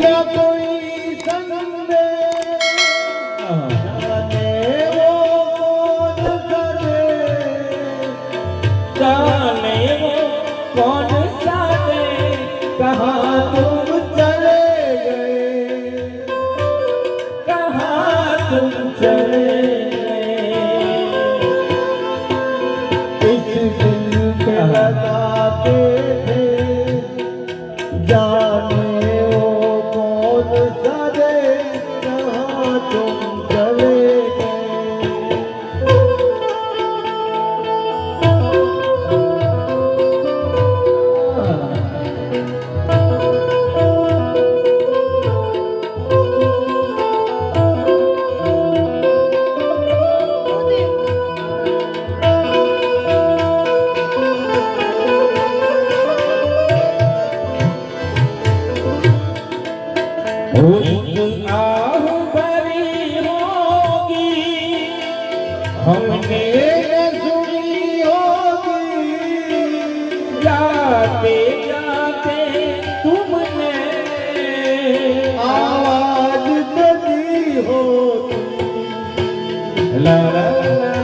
ना कोई संग जाने वो कौन करे, जाने वो कौन सा दे, कहाँ तुम चले गए, कहाँ तुम चले गए। इस दिल पे लगाते थे जाने वो कौन सा दे, कहाँ तुम चले गए। एक आह भरी होगी हमने हमने न सुनी होगी, जाते जाते तुमने आवाज तो दी होगी। ला ला ला।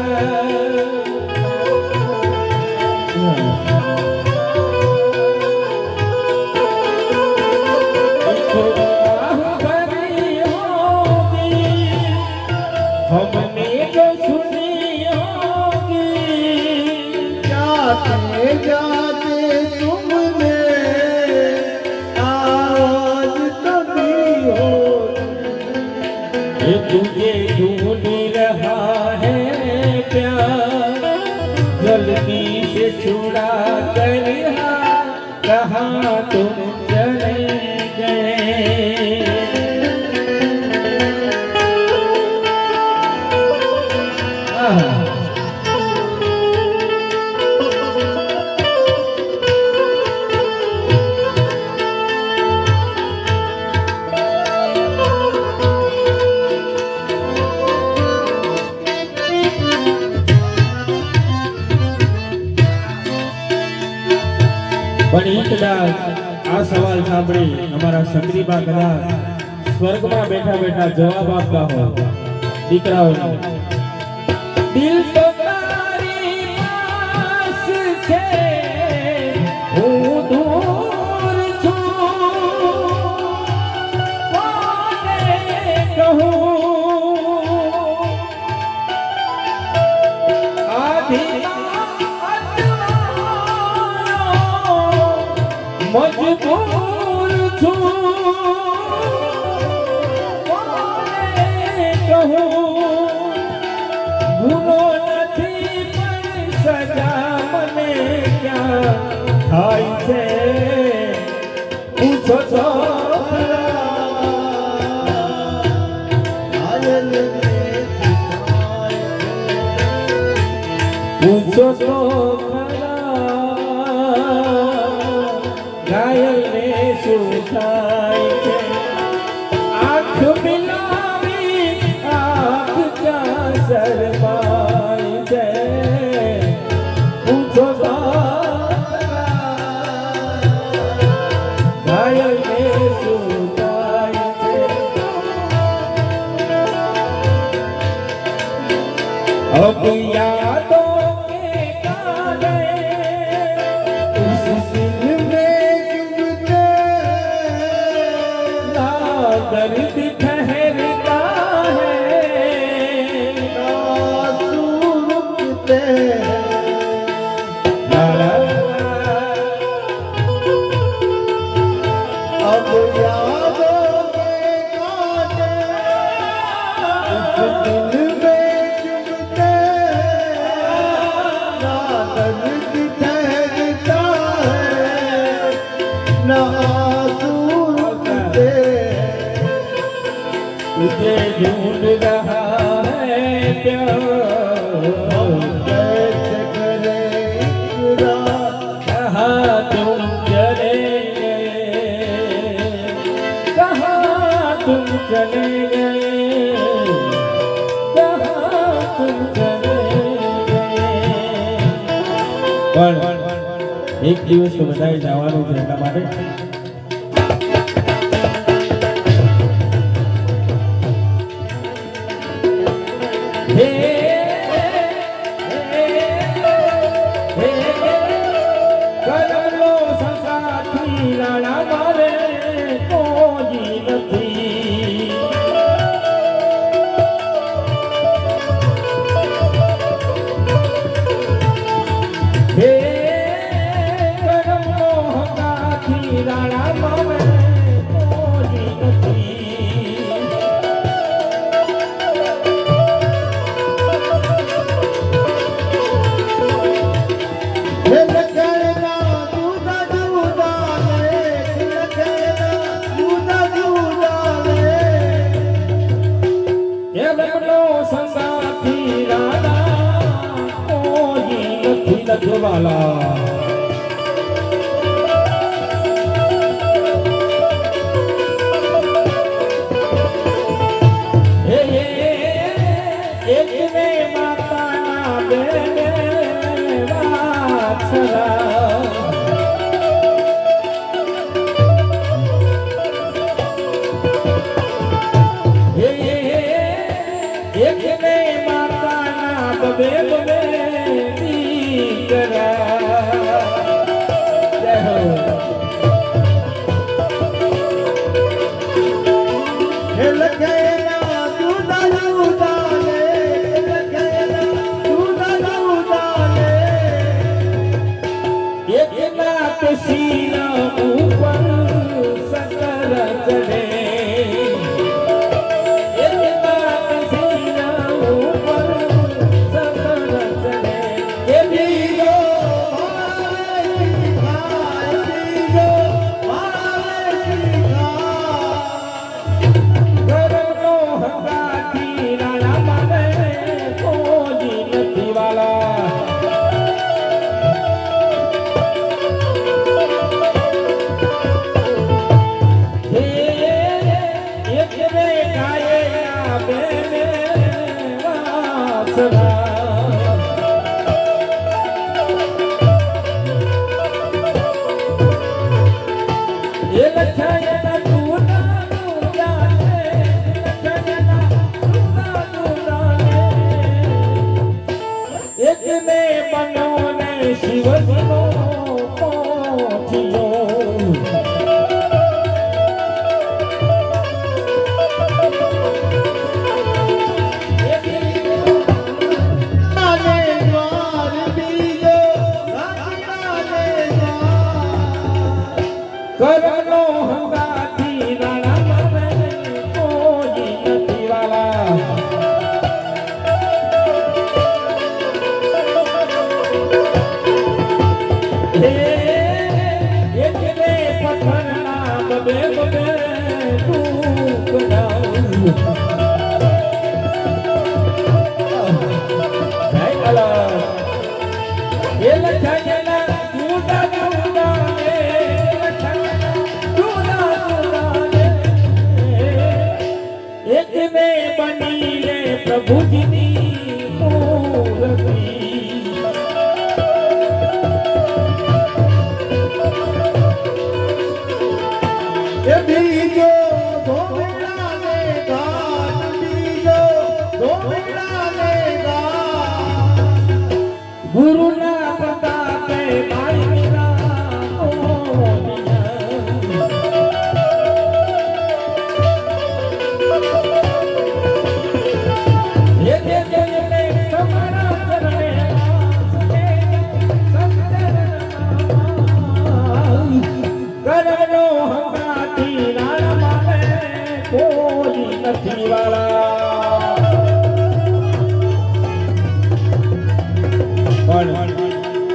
हमने जो सुनी होगी, जाते जाते तुमने आवाज तो दी होगी। ये तुझे ढूंढ रहा है प्यार, जल्दी से छुड़ा कर कहाँ तुम चले गए। પણ એક કદાચ આ સવાલ સાંભળી અમારા સક્રીબા કદાચ સ્વર્ગમાં બેઠા બેઠા જવાબ આપતા હોય દીકરાઓને, દિલ તો તારી પાસ છે, હું દૂર છું, કોને કહું આધી મજબૂર છું, કોને કહું ગુનો નથી પણ સજા મને ક્યાં થાય છે, પૂછો તો ખરા. घायल ने सिखाए પૂછો તો ખરા ઘાયલને શું થાય છે, આંખ મિલાવી આંખ ક્યાં શરમાય છે, પૂછો તો ખરા ઘાયલને શું થાય છે. अब यादों के कांटे उस दिल में चुभते ना दर्द ठहरता है, आंसू रुकते हैं। ला ला ला। अब यादों के कांटे उस दिल में चुभते हैं, ना दर्द ठहरता है, ना आंसू रुकते हैं। तुझे ढूंढ रहा है प्यार, कैसे करें इकरार, कहाँ तुम चले गए, कहाँ तुम चले गए, कहाँ तुम चले गए. પણ એક દિવસ તો બધાએ જવાનું છે એટલા માટે નથી વાલા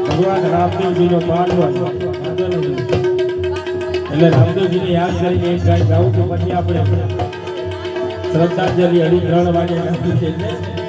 ભગવાન રામદેવજીનો પાઠ હોય એટલે રામદેવજીને યાદ કરીને એક ગાય ગાવું તો પછી આપણે શ્રદ્ધાંજલિ 2:30 વાગે નાખી છે.